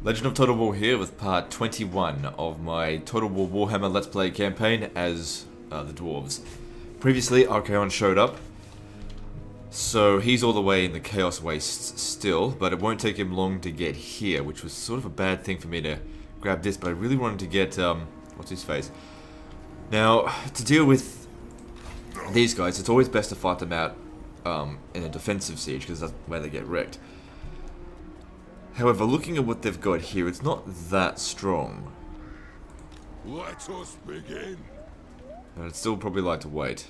Legend of Total War here with part 21 of my Total War Warhammer Let's Play campaign as the Dwarves. Previously, Archaon showed up, so he's all the way in the Chaos Wastes still, but it won't take him long to get here, which was sort of a bad thing for me to grab this, but I really wanted to get, what's his face? Now, to deal with these guys, it's always best to fight them out in a defensive siege, because that's where they get wrecked. However, looking at what they've got here, it's not that strong. Let us begin. And I'd still probably like to wait.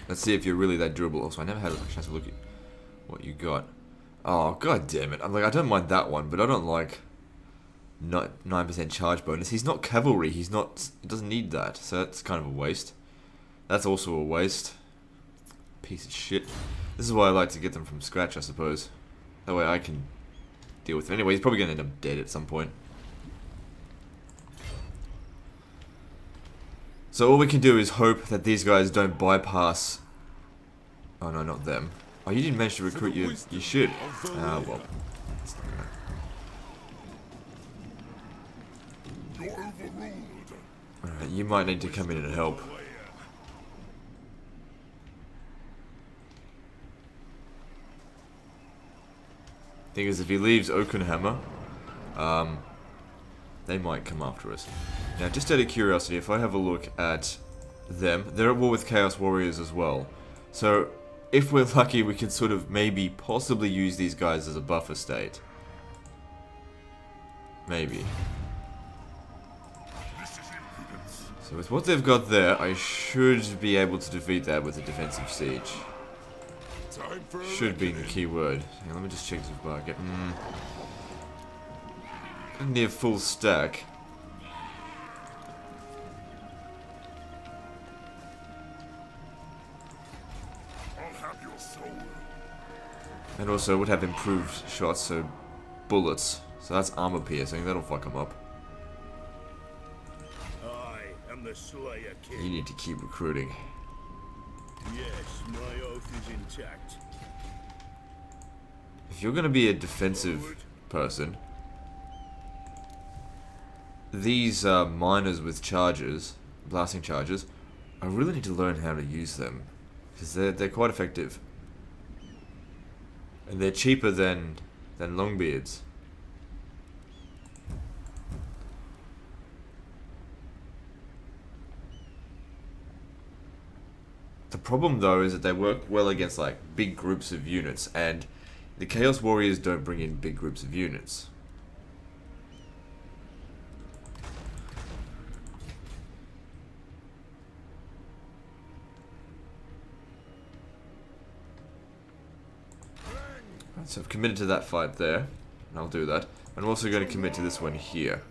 Let's see if you're really that durable. Also, I never had a chance to look at what you got. Oh, god damn it. I'm like, I don't mind that one, but I don't like 9% charge bonus. He's not cavalry. He doesn't need that. So that's kind of a waste. That's also a waste. Piece of shit. This is why I like to get them from scratch, I suppose. That way I can deal with him. Anyway, he's probably going to end up dead at some point. So all we can do is hope that these guys don't bypass... Oh no, not them. Oh, you didn't manage to recruit your shit. Ah, well. Alright, you might need to come in and help. Thing is, if he leaves Oakenhammer, they might come after us. Now, just out of curiosity, if I have a look at them, they're at war with Chaos Warriors as well. So, if we're lucky, we can sort of maybe possibly use these guys as a buffer state. Maybe. So with what they've got there, I should be able to defeat that with a defensive siege. Should be the key word. Hang on, let me just check this bucket. Near full stack. And also would have improved shots, so bullets. So that's armor piercing, that'll fuck them up. I am the Slayer King. You need to keep recruiting. Yes, my oath is intact. If you're going to be a defensive person, these miners with charges, blasting charges, I really need to learn how to use them, because they're quite effective, and they're cheaper than Longbeards. The problem though is that they work well against like big groups of units, and the Chaos Warriors don't bring in big groups of units. Right, so I've committed to that fight there, and I'll do that. I'm also going to commit to this one here.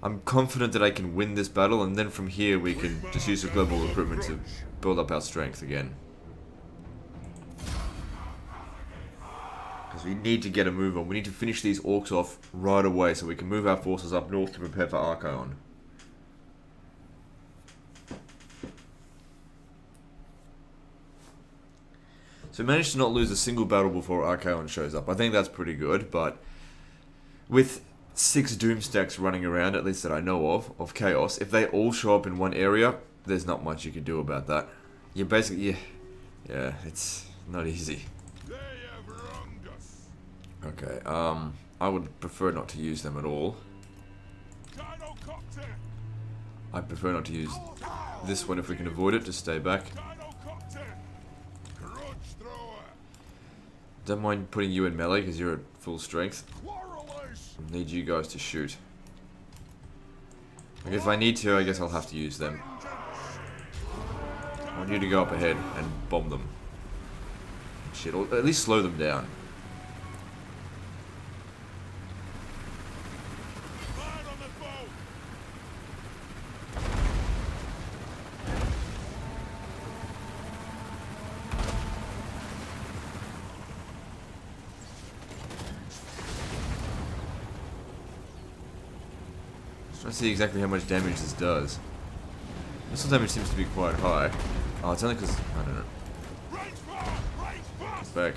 I'm confident that I can win this battle, and then from here we can just use the global recruitment to build up our strength again. Because we need to get a move on. We need to finish these orcs off right away so we can move our forces up north to prepare for Archaon. So we managed to not lose a single battle before Archaon shows up. I think that's pretty good, but with 6 doom stacks running around, at least that I know of chaos, if they all show up in one area, there's not much you can do about that. You basically, yeah, it's not easy. Okay, I would prefer not to use them at all. I prefer not to use this one if we can avoid it, just stay back. Don't mind putting you in melee because you're at full strength. I need you guys to shoot. Like if I need to, I guess I'll have to use them. I want you to go up ahead and bomb them. Shit, or at least slow them down. Trying to see exactly how much damage this does. Missile damage seems to be quite high. Oh, it's only because I don't know. Get back.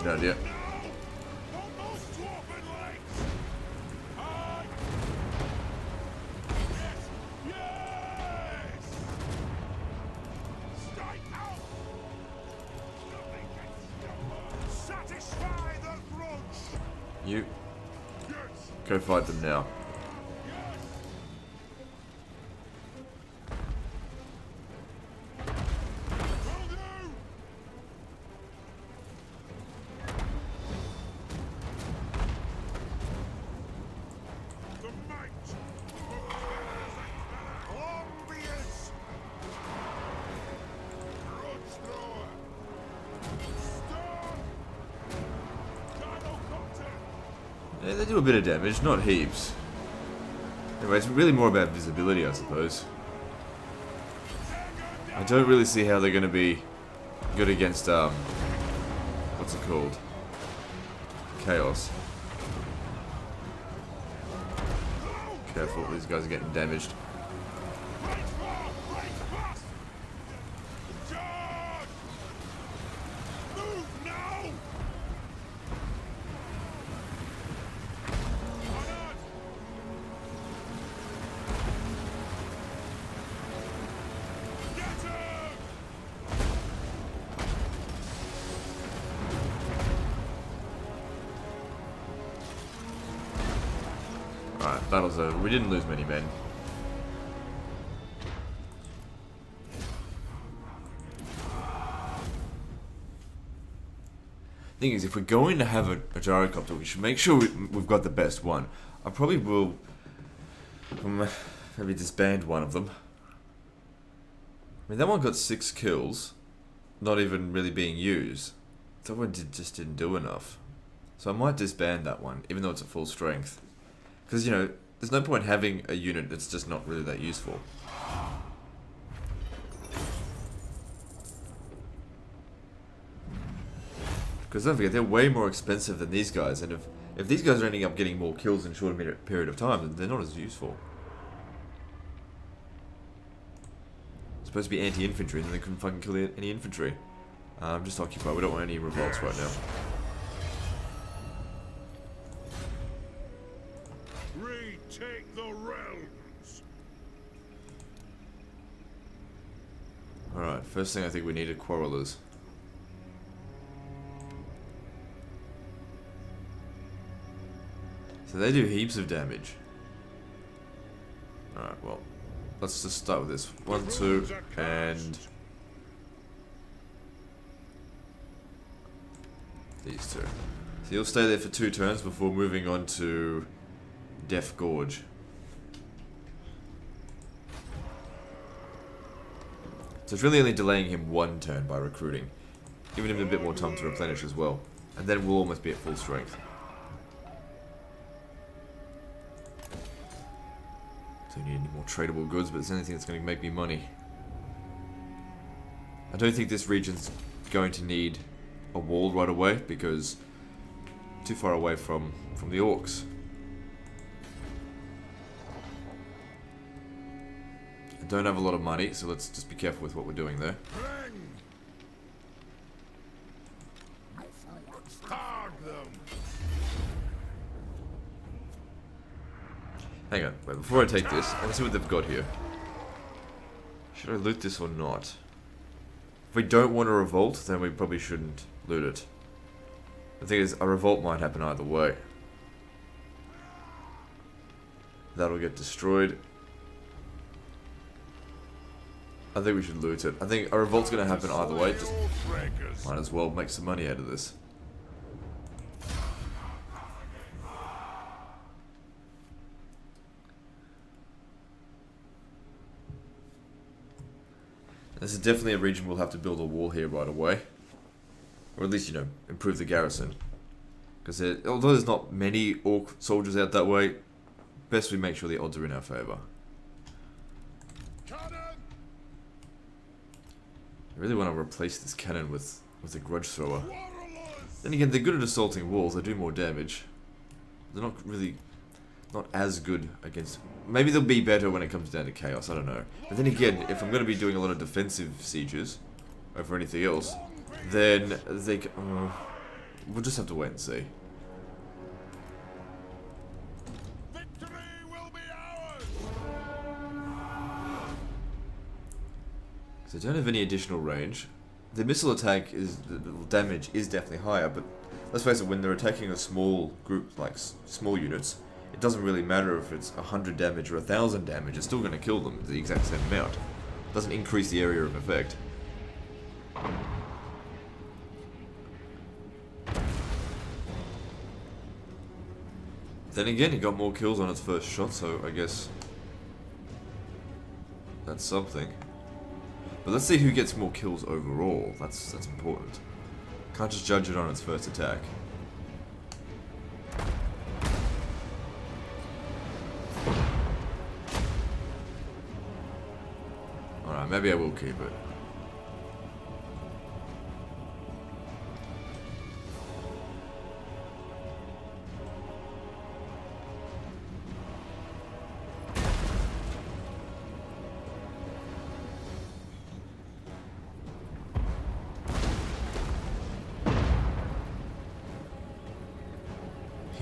engine out yet. You go fight them now. Yeah, they do a bit of damage, not heaps. Anyway, it's really more about visibility, I suppose. I don't really see how they're going to be good against, what's it called? Chaos. Careful, these guys are getting damaged. Alright, battle's over. We didn't lose many men. Thing is, if we're going to have a gyrocopter, we should make sure we've got the best one. I probably will maybe disband one of them. I mean, that one got 6 kills, not even really being used. That one just didn't do enough. So I might disband that one, even though it's at full strength. Because, you know, there's no point having a unit that's just not really that useful. Because don't forget, they're way more expensive than these guys, and if these guys are ending up getting more kills in a shorter period of time, then they're not as useful. It's supposed to be anti-infantry, and then they couldn't fucking kill any infantry. Just occupy, we don't want any revolts right now. Retake the realms. Alright, first thing I think we need are quarrelers. So they do heaps of damage. Alright, well, let's just start with this. 1, 2, and these two. So you'll stay there for 2 turns before moving on to Death Gorge. So it's really only delaying him 1 turn by recruiting, giving him a bit more time to replenish as well, and then we'll almost be at full strength. Don't need any more tradable goods, but it's anything that's going to make me money. I don't think this region's going to need a wall right away, because too far away from the orcs. I don't have a lot of money, so let's just be careful with what we're doing there. Hang on, wait, before I take this, I want to see what they've got here. Should I loot this or not? If we don't want a revolt, then we probably shouldn't loot it. The thing is, a revolt might happen either way. That'll get destroyed. I think we should loot it. I think a revolt's going to happen either way, just might as well make some money out of this. This is definitely a region we'll have to build a wall here right away. Or at least, you know, improve the garrison. Because although there's not many orc soldiers out that way, best we make sure the odds are in our favour. I really want to replace this cannon with a grudge thrower. Then again, they're good at assaulting walls, they do more damage. They're not really... not as good against... Maybe they'll be better when it comes down to chaos, I don't know. But then again, if I'm going to be doing a lot of defensive sieges over anything else, then they We'll just have to wait and see. Victory will be ours! So they don't have any additional range. The missile attack is, the damage is definitely higher, but let's face it, when they're attacking a small group, like small units, it doesn't really matter if it's 100 damage or 1,000 damage, it's still going to kill them the exact same amount. It doesn't increase the area of effect. Then again, it got more kills on its first shot, so I guess that's something. But let's see who gets more kills overall. That's important. Can't just judge it on its first attack. Alright, maybe I will keep it.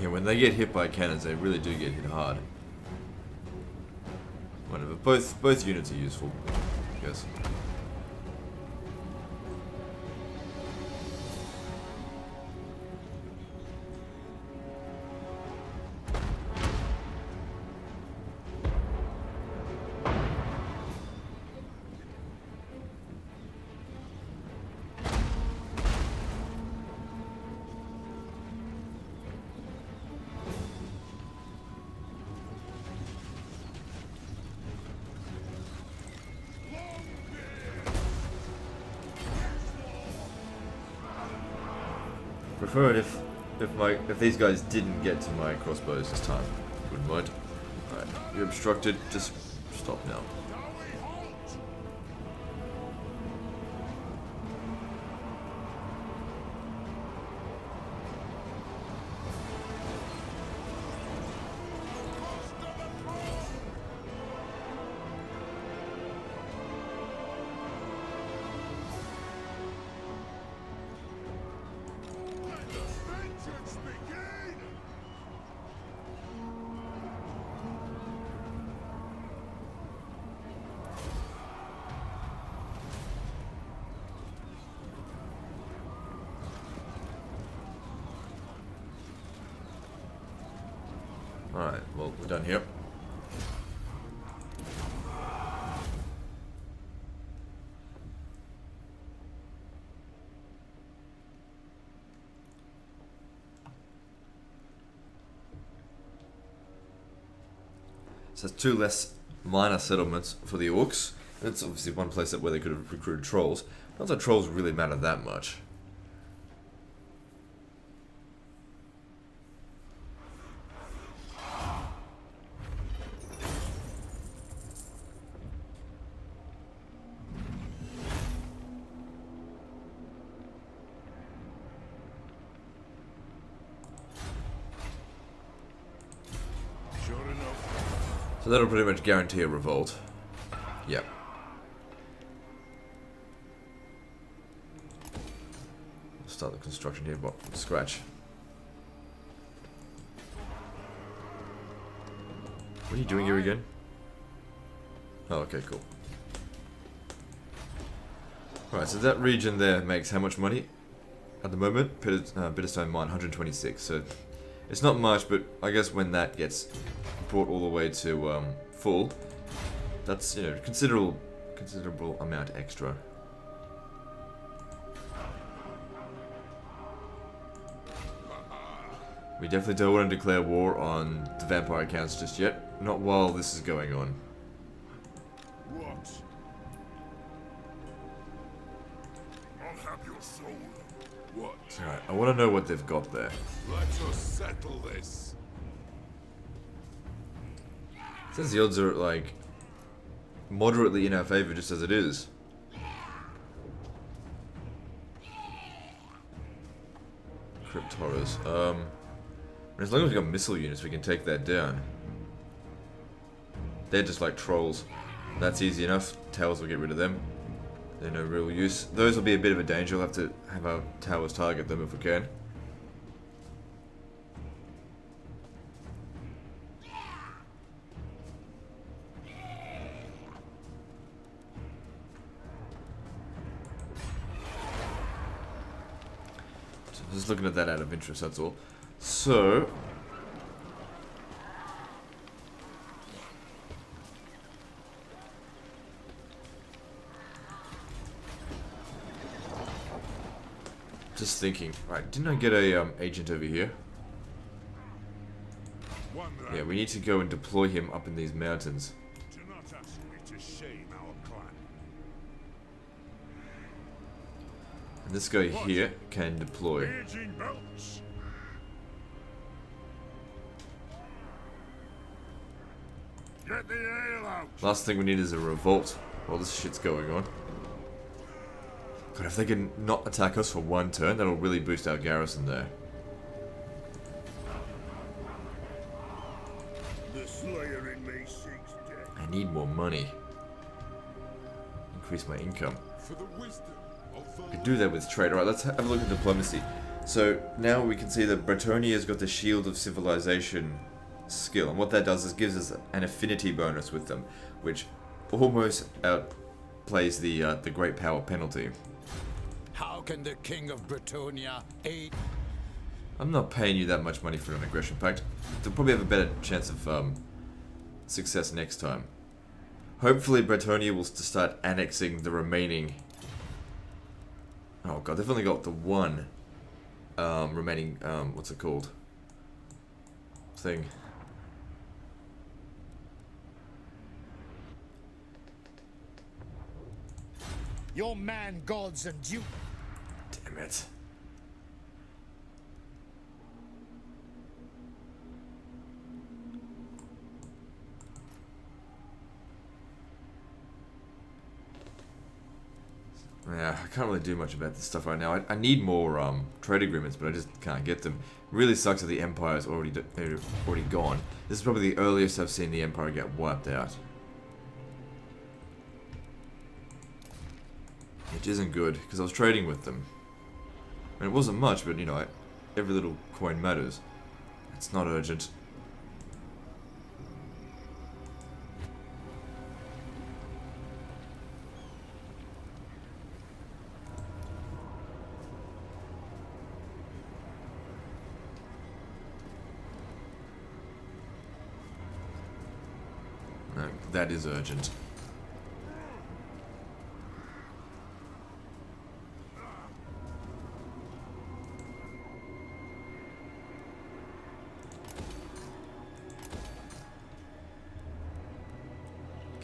Yeah, when they get hit by cannons, they really do get hit hard. Whatever, both units are useful, I guess. Prefer it if these guys didn't get to my crossbows this time. Wouldn't mind. Alright, you're obstructed, just stop now. Alright, well, we're done here. So that's 2 less minor settlements for the orcs. That's obviously one place where they could have recruited trolls. Not that trolls really matter that much. So that'll pretty much guarantee a revolt. Yep. Start the construction here from scratch. What are you doing here again? Oh, okay, cool. Alright, so that region there makes how much money? At the moment, Bitterstone Mine, 126. So it's not much, but I guess when that gets brought all the way to full, that's, you know, considerable amount extra. We definitely don't want to declare war on the vampire accounts just yet, not while this is going on. What? I'll have your soul. What? Alright, I want to know what they've got there. Let us settle this. Since the odds are, like, moderately in our favor just as it is. Crypt horrors. As long as we've got missile units, we can take that down. They're just like trolls. That's easy enough. Towers will get rid of them. They're no real use. Those will be a bit of a danger. We'll have to have our towers target them if we can. Just looking at that out of interest, that's all. So... just thinking. Right, didn't I get a agent over here? Yeah, we need to go and deploy him up in these mountains. Do not ask me to shame our clan. And this guy here can deploy. Raging belts. Get the ale out. Last thing we need is a revolt while this shit's going on. God, if they can not attack us for one turn, that'll really boost our garrison there. The slayer in me seeks death. I need more money. Increase my income. For the wisdom of the I could do that with trade. Alright, let's have a look at diplomacy. So now we can see that Bretonia's got the Shield of Civilization skill, and what that does is gives us an affinity bonus with them, which almost outplays the Great Power penalty. How can the King of Bretonia aid? I'm not paying you that much money for an aggression pact. They'll probably have a better chance of success next time. Hopefully Bretonia will start annexing the remaining... Oh god, they've only got the one remaining, what's it called? Thing. Your man, gods, and you. Damn it. Yeah, I can't really do much about this stuff right now. I need more trade agreements, but I just can't get them. Really sucks that the Empire's already gone. This is probably the earliest I've seen the Empire get wiped out. Which isn't good, because I was trading with them. I mean, it wasn't much, but you know, every little coin matters. It's not urgent. No, that is urgent.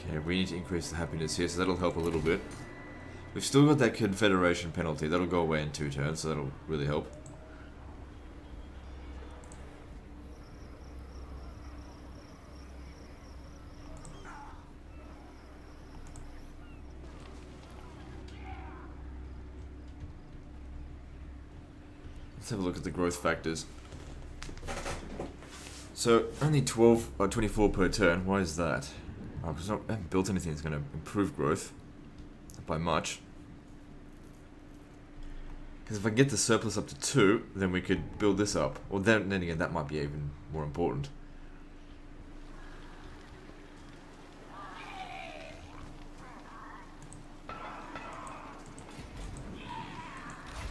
Okay, we need to increase the happiness here, so that'll help a little bit. We've still got that Confederation penalty. That'll go away in 2 turns, so that'll really help. Let's have a look at the growth factors. So, only 12 or 24 per turn. Why is that? Oh, because I haven't built anything that's going to improve growth. Not by much. Because if I can get the surplus up to 2, then we could build this up. Or then again, that might be even more important.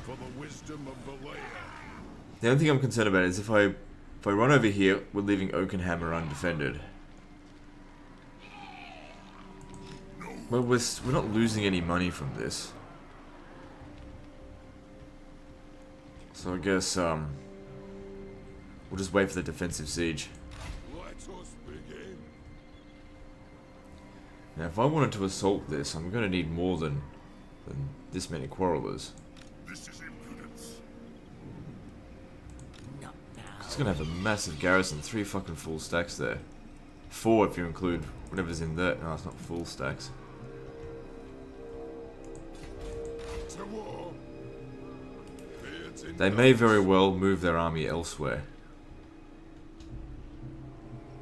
For the wisdom of the layer. The only thing I'm concerned about is if I run over here, we're leaving Oakenhammer undefended. Well, we're not losing any money from this. So I guess, we'll just wait for the defensive siege. Let us begin. Now, if I wanted to assault this, I'm going to need more than this many quarrelers. This is impudence. Not now. It's going to have a massive garrison, 3 fucking full stacks there. 4 if you include whatever's in there. No, it's not full stacks. To war. They may very well move their army elsewhere.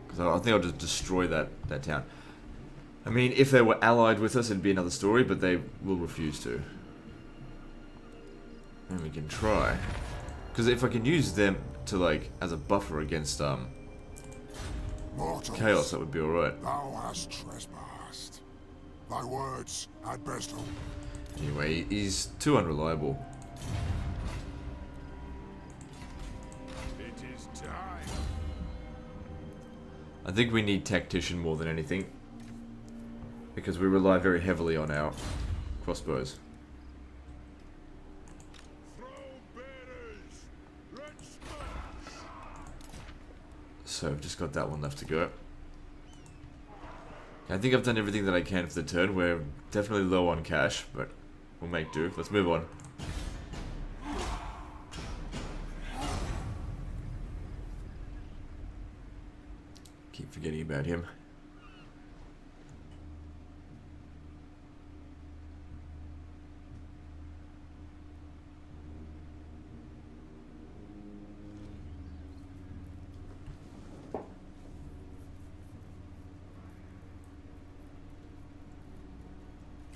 Because I think I'll just destroy that town. I mean, if they were allied with us, it'd be another story, but they will refuse to. And we can try. Because if I can use them to, like, as a buffer against, Mortals, chaos, that would be alright. thou hast trespassed. Thy words had best hold. Anyway, he's too unreliable. I think we need tactician more than anything, because we rely very heavily on our crossbows. So I've just got that one left to go. I think I've done everything that I can for the turn. We're definitely low on cash, but we'll make do. Let's move on. Keep forgetting about him.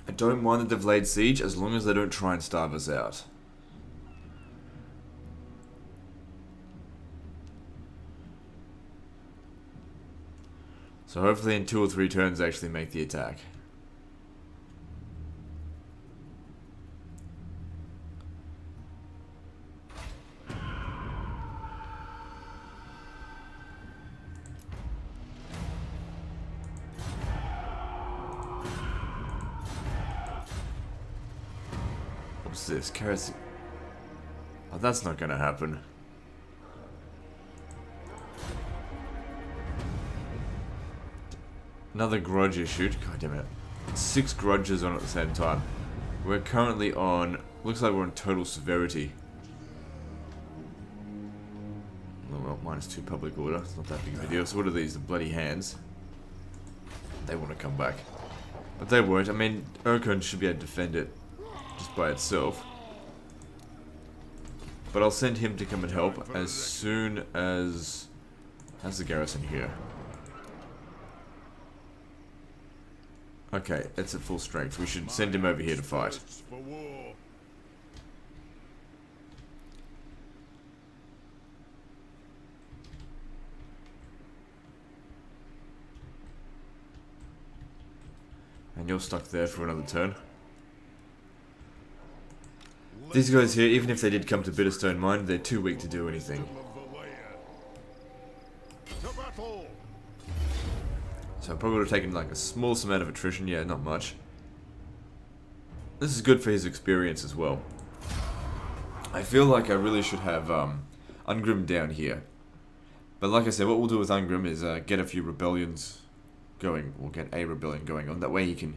I don't mind that they've laid siege as long as they don't try and starve us out. So hopefully in 2 or 3 turns they actually make the attack. What's this? Kerosene. Oh, that's not gonna happen. Another grudge issued. God damn it. 6 grudges on at the same time. We're currently on... Looks like we're on total severity. Oh well, -2 public order. It's not that big of a deal. So what are these? The bloody hands. They want to come back. But they won't. I mean, Okon should be able to defend it just by itself. But I'll send him to come and help as soon as... How's the garrison here? Okay, it's at full strength. We should send him over here to fight. And you're stuck there for another turn. These guys here, even if they did come to Bitterstone Mine, they're too weak to do anything. So I probably would have taken like a small amount of attrition, yeah, not much. This is good for his experience as well. I feel like I really should have Ungrim down here. But like I said, what we'll do with Ungrim is get a few rebellions going, or get a rebellion going on. That way he can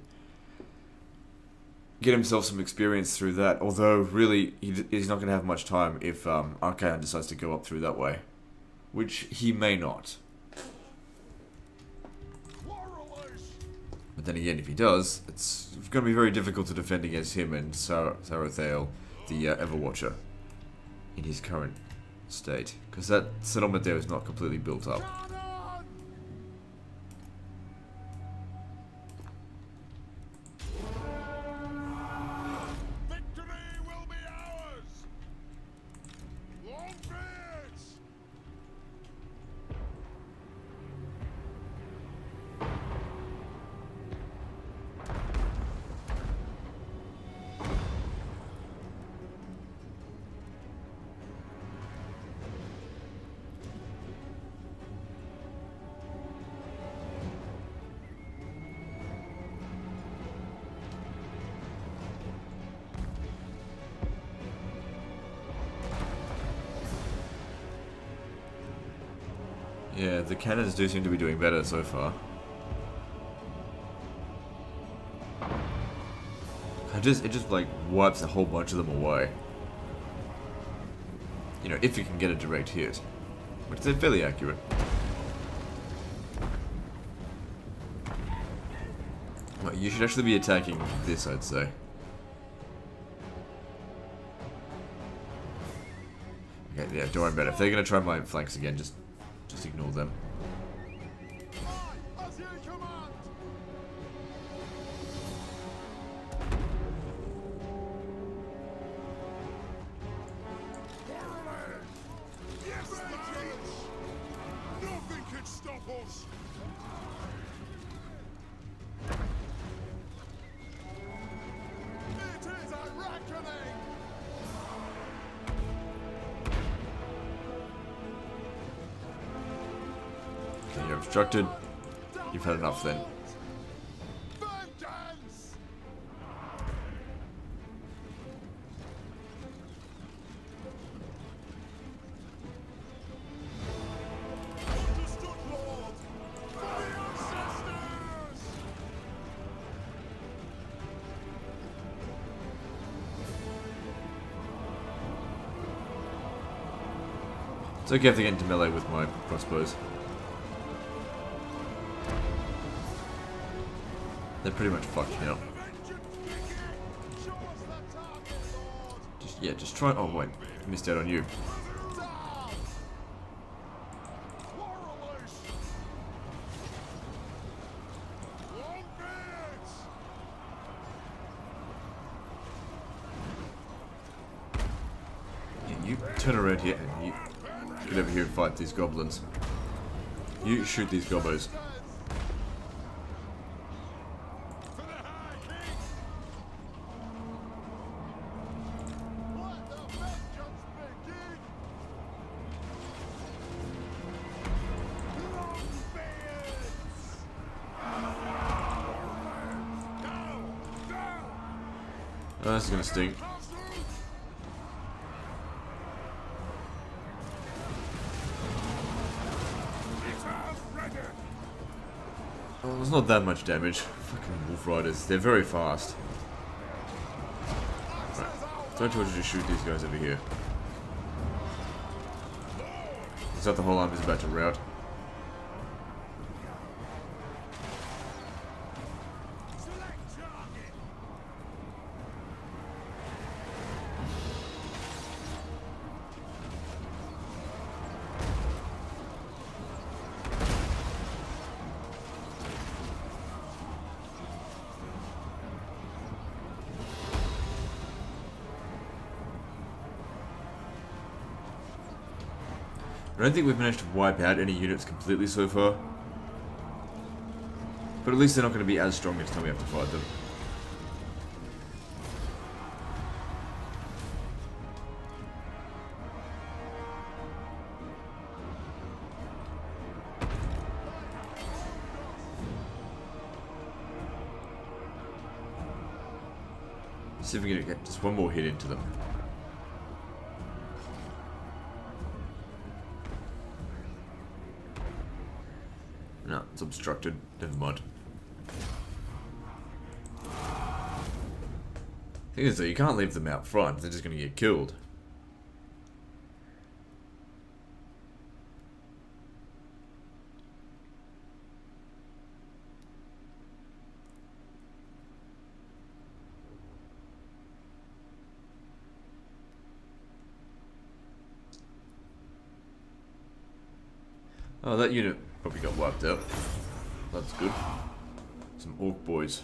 get himself some experience through that. Although, really, he's not going to have much time if Archaon decides to go up through that way. Which he may not. But then again, if he does, it's going to be very difficult to defend against him and Sarathael, the Everwatcher, in his current state. Because that settlement there is not completely built up. Yeah, the cannons do seem to be doing better so far. It just like wipes a whole bunch of them away. You know, if you can get a direct hit. Which they're fairly accurate. Well, you should actually be attacking this, I'd say. Okay, yeah, don't worry about it. If they're gonna try my flanks again, just ignore them. Nothing can stop us. It is a reckoning. obstructed. You've had enough then. It's okay if they get into melee with my crossbows. They're pretty much fucked now. Just try. Oh wait, missed out on you. Yeah, you turn around here and you get over here and fight these goblins. You shoot these gobbos. Oh, this is gonna sting. Oh, there's not that much damage. Fucking wolf riders, they're very fast. Right. So I told you to shoot these guys over here. Is that the whole army's about to rout? I don't think we've managed to wipe out any units completely so far. But at least they're not going to be as strong next time we have to fight them. See if we can get just one more hit into them. No, it's obstructed. Never mind. Thing is though, you can't leave them out front. They're just going to get killed. Oh, that unit probably got wiped out. That's good. Some orc boys.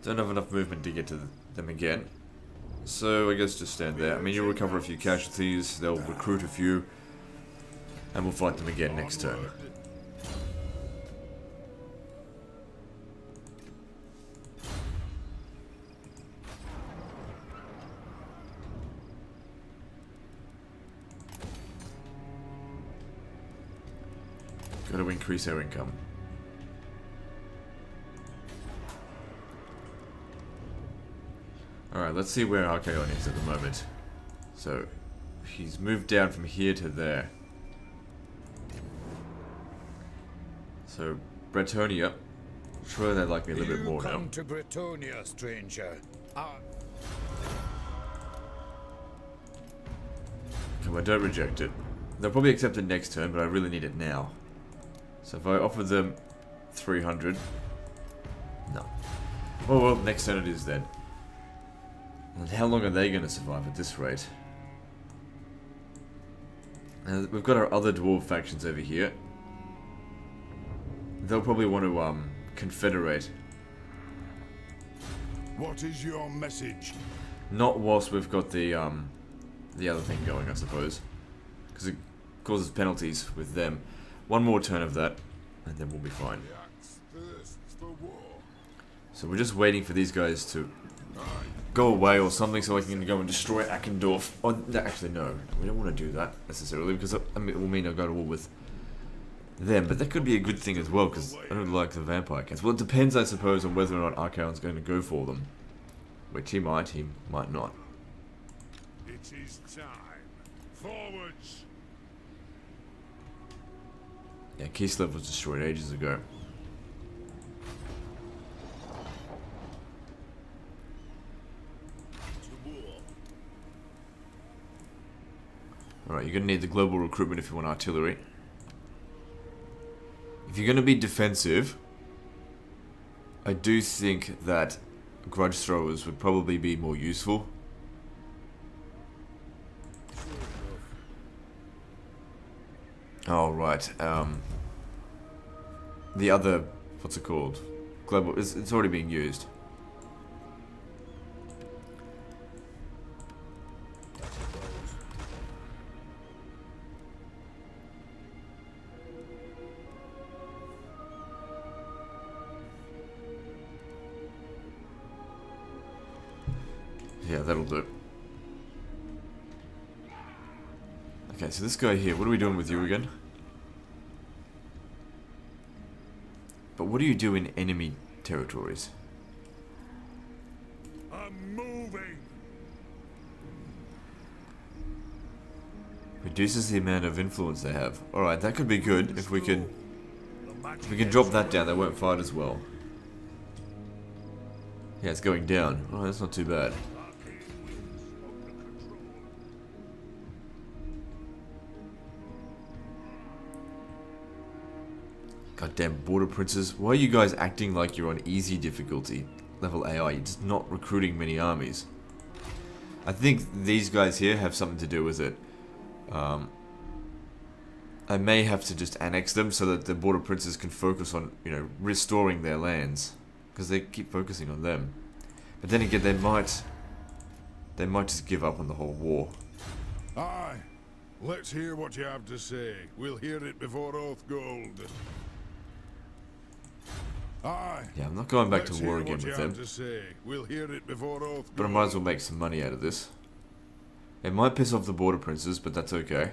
Don't have enough movement to get to them again. So I guess just stand there. I mean, you'll recover a few casualties, they'll recruit a few, and we'll fight them again next turn. Got to increase our income. Alright, let's see where Archaon is at the moment. So, he's moved down from here to there. So, Bretonia. I'm sure they'd like me a little bit more now. Come to Bretonia, stranger. Come on, don't reject it. They'll probably accept it next turn, but I really need it now. So if I offer them 300... No. Oh well, next turn it is then. And how long are they going to survive at this rate? We've got our other dwarf factions over here. They'll probably want to confederate. What is your message? Not whilst we've got the other thing going, I suppose. Because it causes penalties with them. One more turn of that, and then we'll be fine. So we're just waiting for these guys to go away or something so I can go and destroy Akendorf. Oh, no, actually, no. We don't want to do that necessarily because it will mean I'll go to war with them. But that could be a good thing as well because I don't like the vampire cats. Well, it depends, I suppose, on whether or not Archaon's going to go for them. Which he might not. It is time. Forwards. Yeah, Kislev was destroyed ages ago. Alright, you're going to need the global recruitment if you want artillery. If you're going to be defensive, I do think that grudge throwers would probably be more useful. Oh, right. The other, what's it called? Global, it's already being used. Yeah, that'll do. Okay, so this guy here, what are we doing with you again? But what do you do in enemy territories? I'm moving. Reduces the amount of influence they have. Alright, that could be good if we can drop that down, they won't fight as well. Yeah, it's going down. Oh, that's not too bad. Goddamn border princes. Why are you guys acting like you're on easy difficulty level AI? You're just not recruiting many armies. I think these guys here have something to do with it. I may have to just annex them so that the border princes can focus on, you know, restoring their lands. Because they keep focusing on them. But then again, they might just give up on the whole war. Aye. Let's hear what you have to say. We'll hear it before Oath Gold. Aye. Yeah, I'm not going back Let's to war hear again what with you have them. to say. We'll hear it before Oath But I might as well make some money out of this. It might piss off the border princes, but that's okay.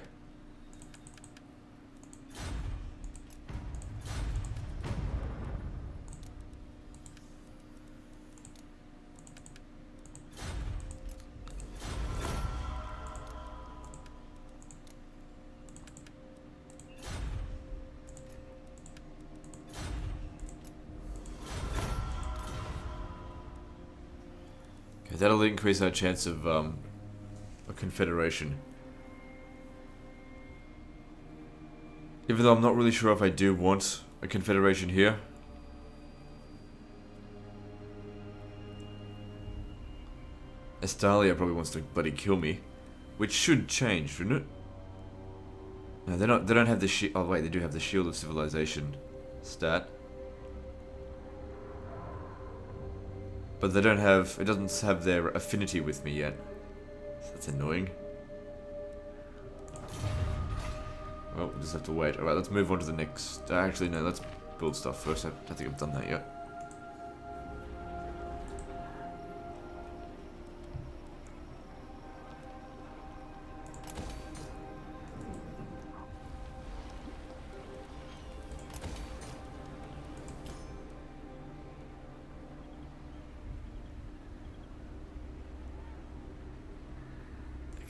Okay, that'll increase our chance of a confederation. Even though I'm not really sure if I do want a confederation here. Estalia probably wants to bloody kill me, which should change, shouldn't it? No, they're not. They don't have the shield. Oh wait, they do have the Shield of Civilization stat, but they don't have. It doesn't have their affinity with me yet. So that's annoying. Well, we'll just have to wait. Alright, let's move on to the next... actually, no, let's build stuff first. I don't think I've done that yet.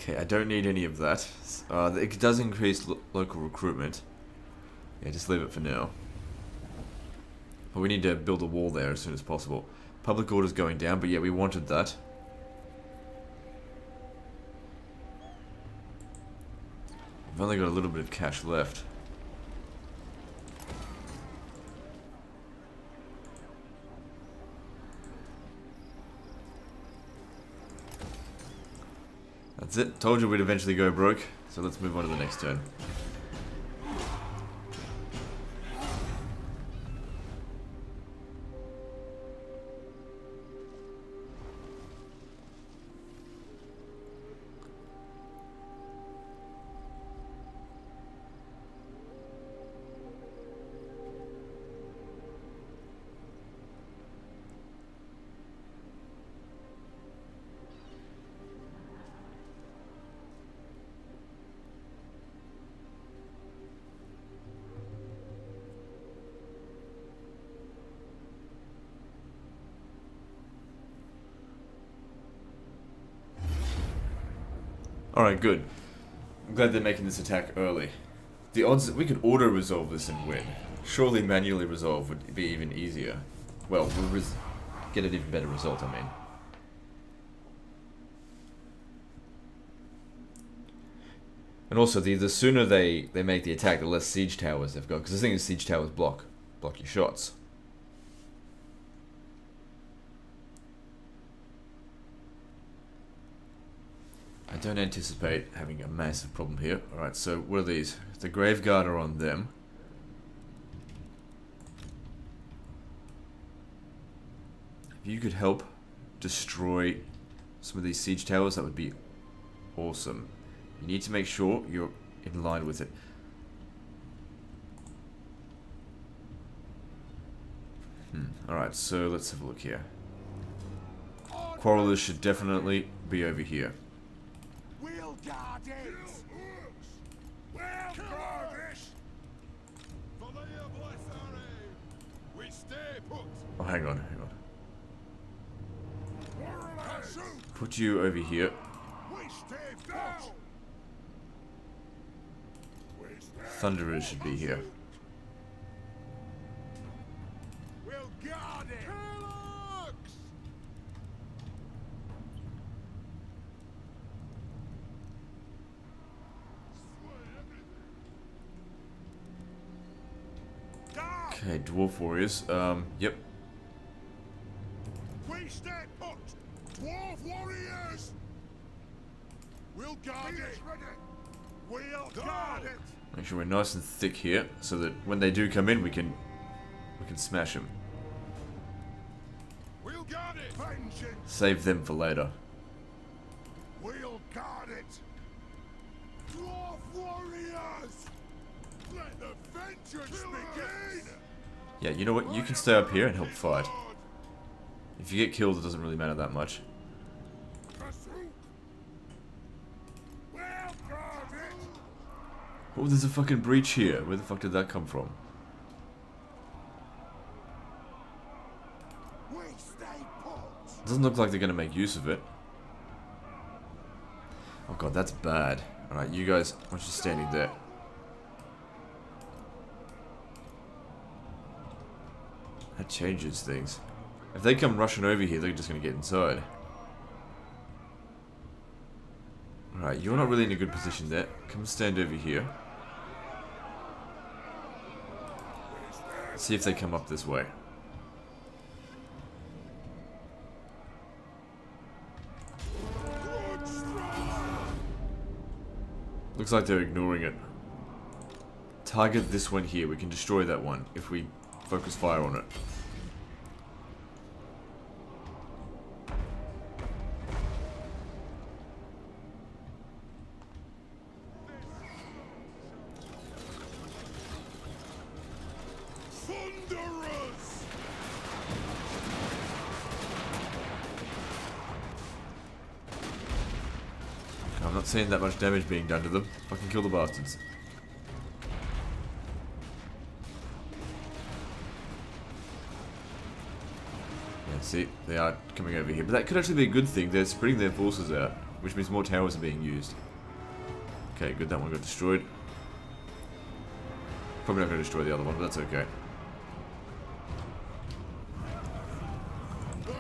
Okay, I don't need any of that. It does increase local recruitment. Yeah, just leave it for now. But we need to build a wall there as soon as possible. Public order's going down, but yeah, we wanted that. We've only got a little bit of cash left. That's it. Told you we'd eventually go broke. So let's move on to the next turn. Alright, good. I'm glad they're making this attack early. The odds that we could auto-resolve this and win. Surely manually resolve would be even easier. Well, we'll get an even better result, I mean. And also, the sooner they make the attack, the less siege towers they've got. Because the thing is, siege towers block your shots. I don't anticipate having a massive problem here. Alright, so what are these? The Graveguard are on them. If you could help destroy some of these siege towers, that would be awesome. You need to make sure you're in line with it. Alright, so let's have a look here. Quarrelers should definitely be over here. We'll guard it! We'll guard it! For the bless our aim. We stay put. Oh, hang on. Warhammer! Put you over here. We stay put. We stay Thunderers should be here. We'll guard it. Hillocks! Okay, Dwarf Warriors. Yep. We stay put. Dwarf warriors. We'll guard it. We'll guard it. Make sure we're nice and thick here, so that when they do come in, we can smash them. We'll guard it. Vengeance. Save them for later. We'll guard it. Dwarf warriors. Let the vengeance begin. Yeah, you know what? You can stay up here and help fight. If you get killed, it doesn't really matter that much. Oh, there's a fucking breach here. Where the fuck did that come from? Doesn't look like they're gonna make use of it. Oh god, that's bad. Alright, you guys, why don't you standing there? That changes things. If they come rushing over here, they're just gonna get inside. Alright, you're not really in a good position there. Come stand over here. See if they come up this way. Looks like they're ignoring it. Target this one here. We can destroy that one if we focus fire on it. I'm not seeing that much damage being done to them. Fucking kill the bastards. Yeah, see, they are coming over here. But that could actually be a good thing. They're spreading their forces out, which means more towers are being used. Okay, good, that one got destroyed. Probably not going to destroy the other one, but that's okay.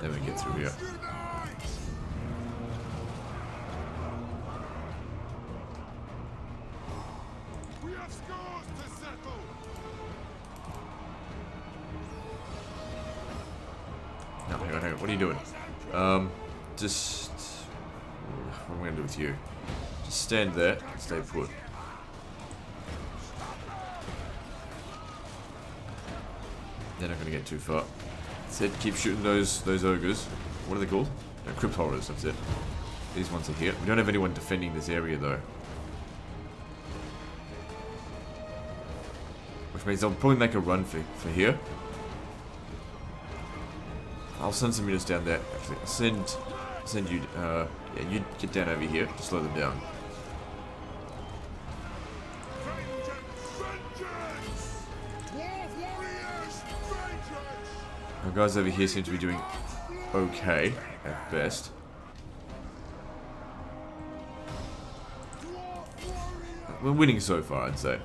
Then we get through here. No, hang on. What are you doing? Just... What am I going to do with you? Just stand there and stay put. They're not going to get too far. That's it. Keep shooting those ogres. What are they called? No, crypt horrors, that's it. These ones are here. We don't have anyone defending this area, though. Which means they'll probably make a run for here. I'll send some units down there. Actually, I'll send you. Yeah, you get down over here to slow them down. Our guys over here seem to be doing okay at best. we're winning so far, I'd say.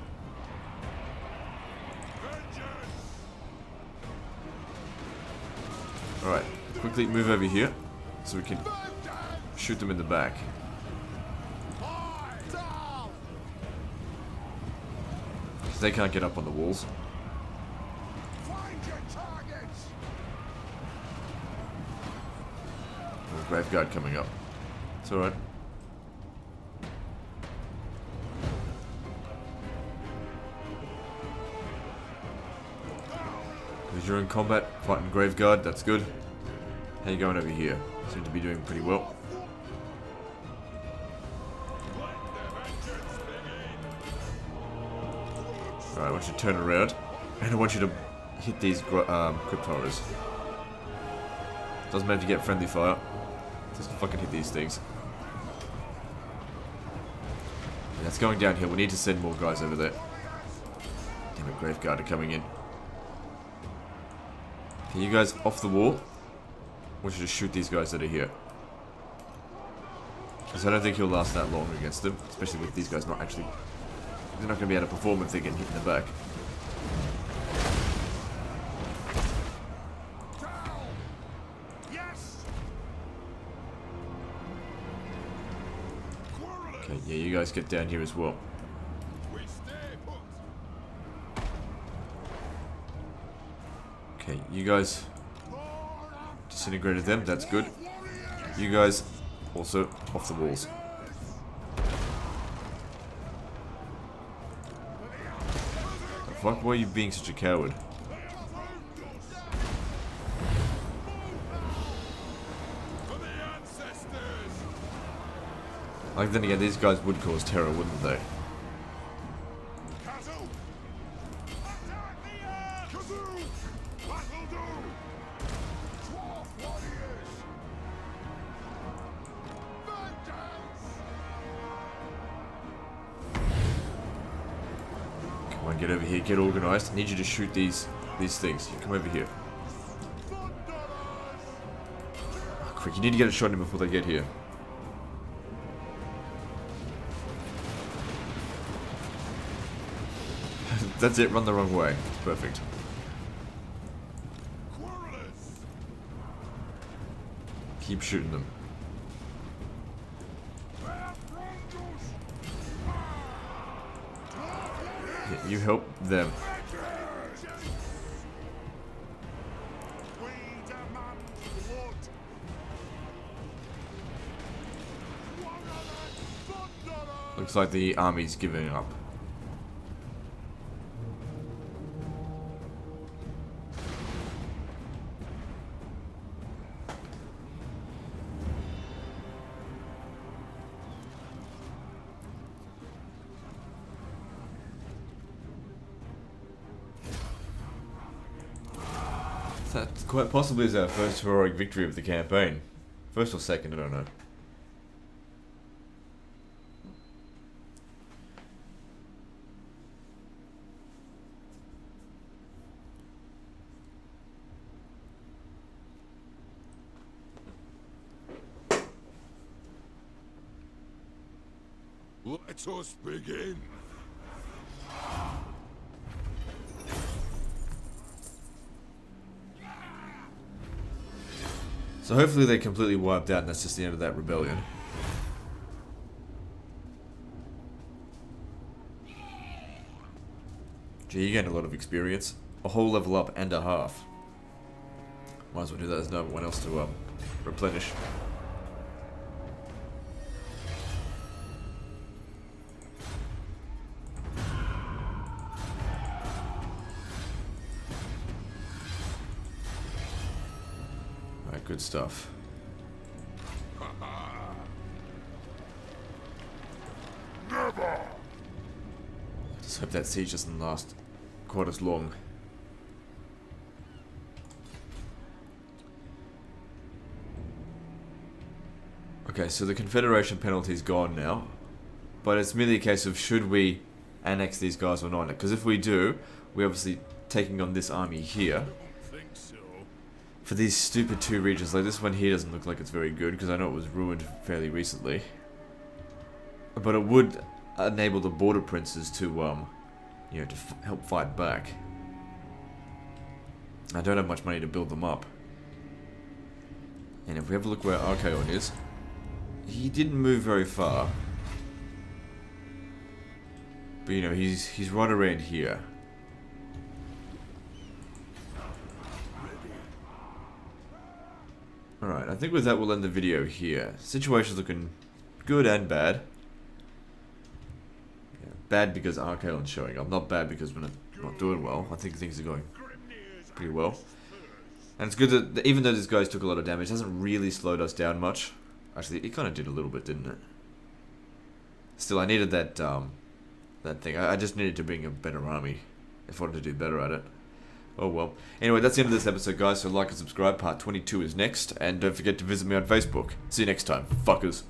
Alright, quickly move over here so we can shoot them in the back. Because they can't get up on the walls. Grave Guard coming up. It's alright. Because you're in combat, fighting Grave Guard, that's good. How you going over here? Seem to be doing pretty well. Alright, I want you to turn around. And I want you to hit these Crypt Horrors. Doesn't matter if you get friendly fire. Just fucking hit these things. Yeah, it's going downhill. We need to send more guys over there. Damn it, Grave Guard are coming in. Okay, you guys off the wall. I want you to shoot these guys that are here. Because I don't think he'll last that long against them. Especially with these guys not actually... They're not going to be able to perform if they get hit in the back. Okay, yeah, you guys get down here as well. Okay, you guys disintegrated them, that's good. You guys also off the walls. The fuck, why are you being such a coward? Like, then again, these guys would cause terror, wouldn't they? Come on, get over here, get organized. I need you to shoot these things. Come over here. Oh, quick, you need to get a shot in before they get here. That's it, run the wrong way. It's perfect. Keep shooting them. Yeah, you help them. Looks like the army's giving up. That quite possibly is our first heroic victory of the campaign. First or second, I don't know. Let us begin. So hopefully they completely wiped out and that's just the end of that rebellion. Gee, you gained a lot of experience. A whole level up and a half. Might as well do that, there's no one else to replenish. Good stuff. Never. Just hope that siege doesn't last quite as long. Okay, so the Confederation penalty's gone now, but it's merely a case of should we annex these guys or not? Because if we do, we're obviously taking on this army here. For these stupid two regions, like this one here doesn't look like it's very good because I know it was ruined fairly recently. But it would enable the border princes to, you know, to help fight back. I don't have much money to build them up. And if we have a look where Archaon is, he didn't move very far. But you know, he's right around here. Alright, I think with that we'll end the video here. Situation's looking good and bad. Yeah, bad because Archaon's showing up, not bad because we're not doing well. I think things are going pretty well. And it's good that even though this guy's took a lot of damage, it hasn't really slowed us down much. Actually, it kind of did a little bit, didn't it? Still, I needed that that thing. I just needed to bring a better army if I wanted to do better at it. Oh well. Anyway, that's the end of this episode, guys. So like and subscribe. Part 22 is next. And don't forget to visit me on Facebook. See you next time, fuckers.